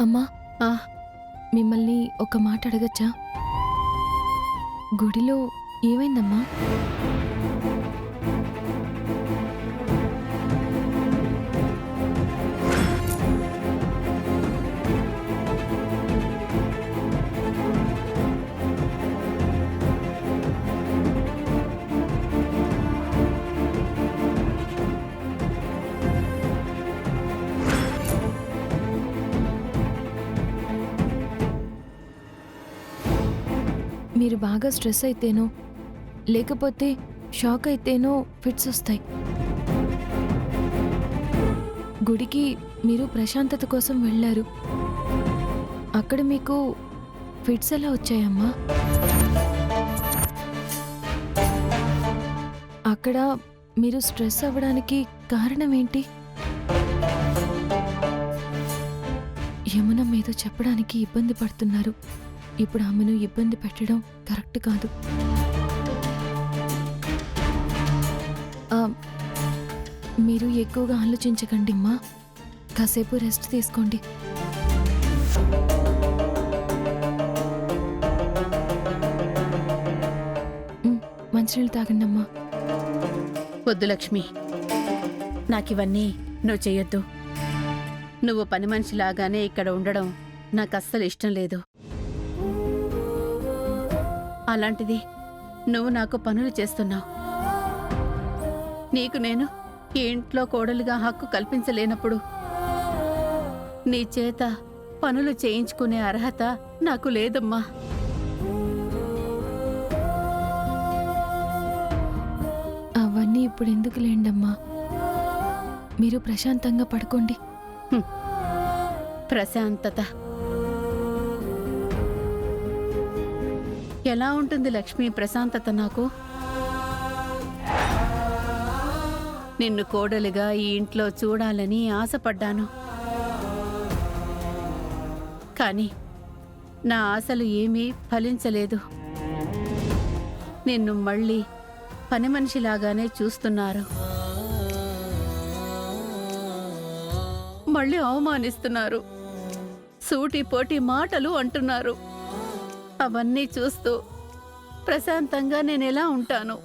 అమ్మా, ఆ, మిమ్మల్ని ఒక మాట అడగచ్చా? గుడిలో ఏమైందమ్మా? మీరు బాగా స్ట్రెస్ అయితేనో లేకపోతే షాక్ అయితేనో ఫిట్స్ వస్తాయి. గుడికి మీరు ప్రశాంతత కోసం వెళ్ళారు. అక్కడ మీకు ఫిట్స్ ఎలా వచ్చాయమ్మా? అక్కడ మీరు స్ట్రెస్ అవ్వడానికి కారణం ఏంటి? యమున మీతో చెప్పడానికి ఇబ్బంది పడుతున్నారు. ఇప్పుడు ఆమెను ఇబ్బంది పెట్టడం కరెక్ట్ కాదు. మీరు ఎక్కువగా ఆలోచించకండి అమ్మా. కాసేపు రెస్ట్ తీసుకోండి. మంచినీళ్ళు తాగండి అమ్మా. వద్దు లక్ష్మి, నాకివన్నీ నువ్వు చెయ్యొద్దు. నువ్వు పని మనిషిలాగానే ఇక్కడ ఉండడం నాకు అస్సలు ఇష్టం లేదు. అలాంటిది నువ్వు నాకు పనులు చేస్తున్నావు. నీకు నేను ఈ ఇంట్లో కోడలుగా హక్కు కల్పించలేనప్పుడు నీ చేత పనులు చేయించుకునే అర్హత నాకు లేదమ్మా. అవన్నీ ఇప్పుడు ఎందుకు లేండమ్మా. మీరు ప్రశాంతంగా పడుకోండి. ప్రశాంతత ఎలా ఉంటుంది లక్ష్మి? ప్రశాంతత నాకు నిన్ను కోడలిగా ఈ ఇంట్లో చూడాలని ఆశపడ్డాను. కానీ నా ఆశలు ఏమీ ఫలించలేదు. నిన్ను మళ్ళీ పని మనిషిలాగానే చూస్తున్నారు. మళ్ళీ అవమానిస్తున్నారు. సూటిపోటి మాటలు అంటున్నారు. అవన్నీ చూస్తూ ప్రశాంతంగా నేనెలా ఉంటాను?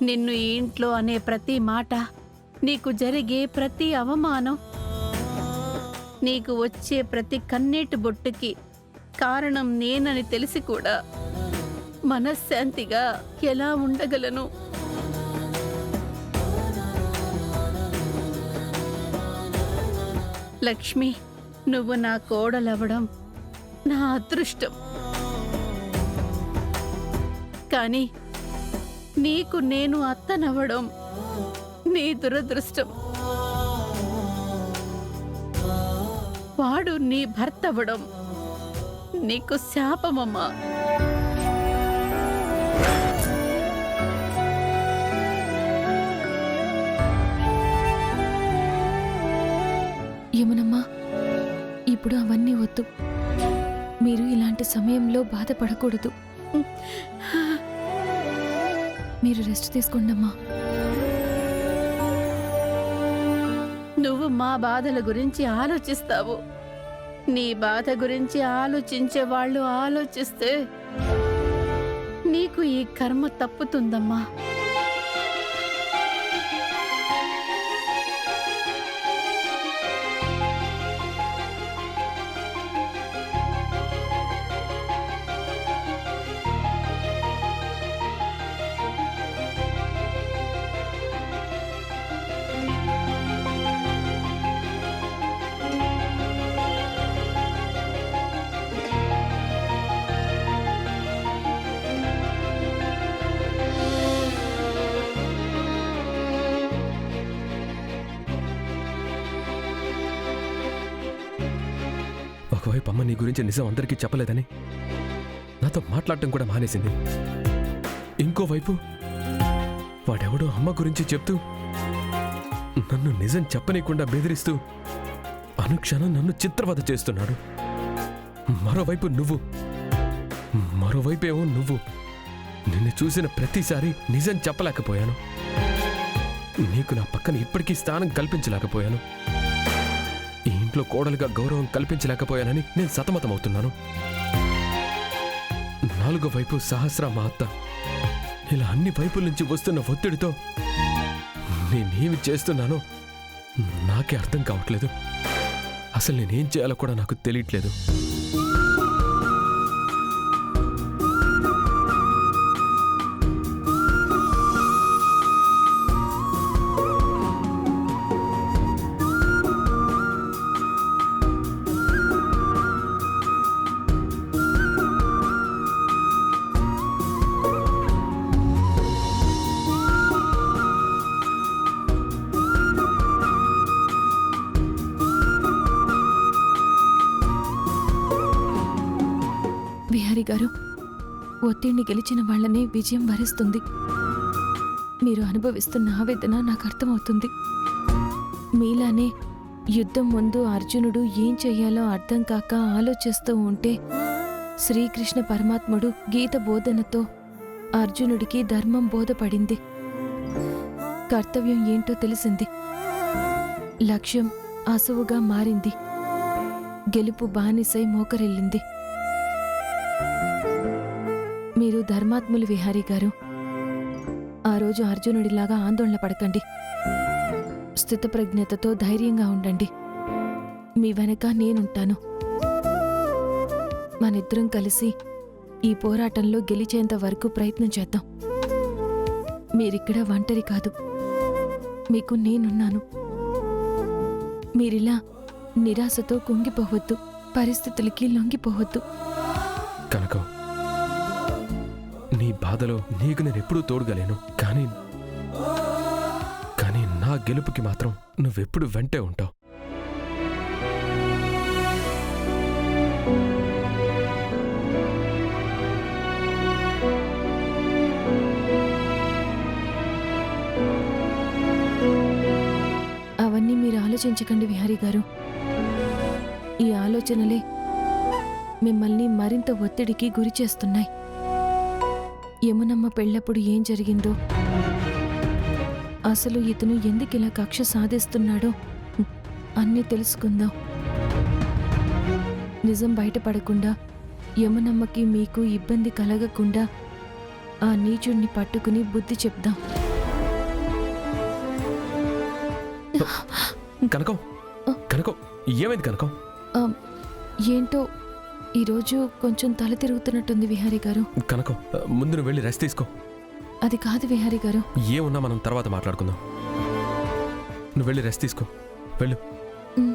నిన్ను ఈ ఇంట్లో అనే ప్రతి మాట, నీకు జరిగే ప్రతి అవమానం, నీకు వచ్చే ప్రతి కన్నీటి బొట్టుకి కారణం నేనని తెలిసి కూడా మనశ్శాంతిగా ఎలా ఉండగలను? లక్ష్మి, నువ్వు నా కోడలవ్వడం నా అదృష్టం. కానీ నీకు నేను అత్తనవ్వడం నీ దురదృష్టం. వాడు నీ భర్త అవ్వడం నీకు శాపమమ్మా. యమునమ్మా, ఇప్పుడు అవన్నీ వద్దు. మీరు ఇలాంటి సమయంలో బాధపడకూడదు. మీరు రెస్ట్ తీసుకోండమ్మా. నువ్వు మా బాధల గురించి ఆలోచిస్తావు. నీ బాధ గురించి ఆలోచించే వాళ్ళు ఆలోచిస్తే నీకు ఈ కర్మ తప్పుతుందమ్మా. ఒకవైపు అమ్మ నీ గురించి నిజం అందరికీ చెప్పలేదని నాతో మాట్లాడటం కూడా మానేసింది. ఇంకోవైపు వాడెవడో అమ్మ గురించి చెప్తూ నన్ను నిజం చెప్పనీయకుండా బెదిరిస్తూ అనుక్షణం నన్ను చిత్రవద చేస్తున్నాడు. మరోవైపేమో నువ్వు. నిన్ను చూసిన ప్రతిసారి నిజం చెప్పలేకపోయాను. నీకు నా పక్కన ఇప్పటికీ స్థానం కల్పించలేకపోయాను. ఇంట్లో కోడలుగా గౌరవం కల్పించలేకపోయానని నేను సతమతమవుతున్నాను. 4వ వైపు సహస్ర మా అత్త. ఇలా అన్ని వైపుల నుంచి వస్తున్న ఒత్తిడితో నేనేమి చేస్తున్నానో నాకే అర్థం కావట్లేదు. అసలు నేనేం చేయాలో కూడా నాకు తెలియట్లేదు. విహారి గారు, ఒత్తిడిని గెలిచిన వాళ్ళనే విజయం వరిస్తుంది. మీరు అనుభవిస్తున్న ఆవేదన నాకు అర్థమవుతుంది. మీలానే యుద్ధం ముందు అర్జునుడు ఏం చెయ్యాలో అర్థం కాక ఆలోచిస్తూ ఉంటే శ్రీకృష్ణ పరమాత్ముడు గీత బోధనతో అర్జునుడికి ధర్మం బోధపడింది. కర్తవ్యం ఏంటో తెలిసింది. లక్ష్యం అసువుగా మారింది. గెలుపు బానిసై మోకరిల్లింది. మీరు ధర్మాత్ములు విహారీ గారు. ఆ రోజు అర్జునుడిలాగా ఆందోళన పడకండి. స్థితప్రజ్ఞతతో ధైర్యంగా ఉండండి. మీ వెనక నేనుంటాను. మనిద్దరం కలిసి ఈ పోరాటంలో గెలిచేంత వరకు ప్రయత్నం చేద్దాం. మీరిక్కడ ఒంటరి కాదు. మీకు నేనున్నాను. మీరిలా నిరాశతో కుంగిపోవద్దు. పరిస్థితులకి లొంగిపోవద్దు. కనకం, నీ బాధలో నీకు నేను ఎప్పుడూ తోడుగలేను. కానీ నా గెలుపుకి మాత్రం నువ్వెప్పుడు వెంటే ఉంటావు. అవన్నీ మీరు ఆలోచించకండి విహారీ గారు. ఈ ఆలోచనలే మిమ్మల్ని మరింత ఒత్తిడికి గురి చేస్తున్నాయి. యమునమ్మ పెళ్ళప్పుడు ఏం జరిగిందో, అసలు ఇతను ఎందుకిలా కక్ష సాధిస్తున్నాడో అన్నీ తెలుసుకుందాం. నిజం బయటపడకుండా, యమునమ్మకి మీకు ఇబ్బంది కలగకుండా ఆ నీచుడిని పట్టుకుని బుద్ధి చెప్దాం. కనకం, కనకం, ఏమైంది కనకం? ఏంటో ఈరోజు కొంచెం తల తిరుగుతున్నట్టుంది విహారీ గారు. కనకం, ముందు నువ్వు వెళ్ళి రెస్ట్ తీసుకో. అది కాదు విహారీ గారు. ఏమున్నా మనం తర్వాత మాట్లాడుకుందాం. నువ్వు వెళ్ళి రెస్ట్ తీసుకో. వెళ్ళు. ఉమ్.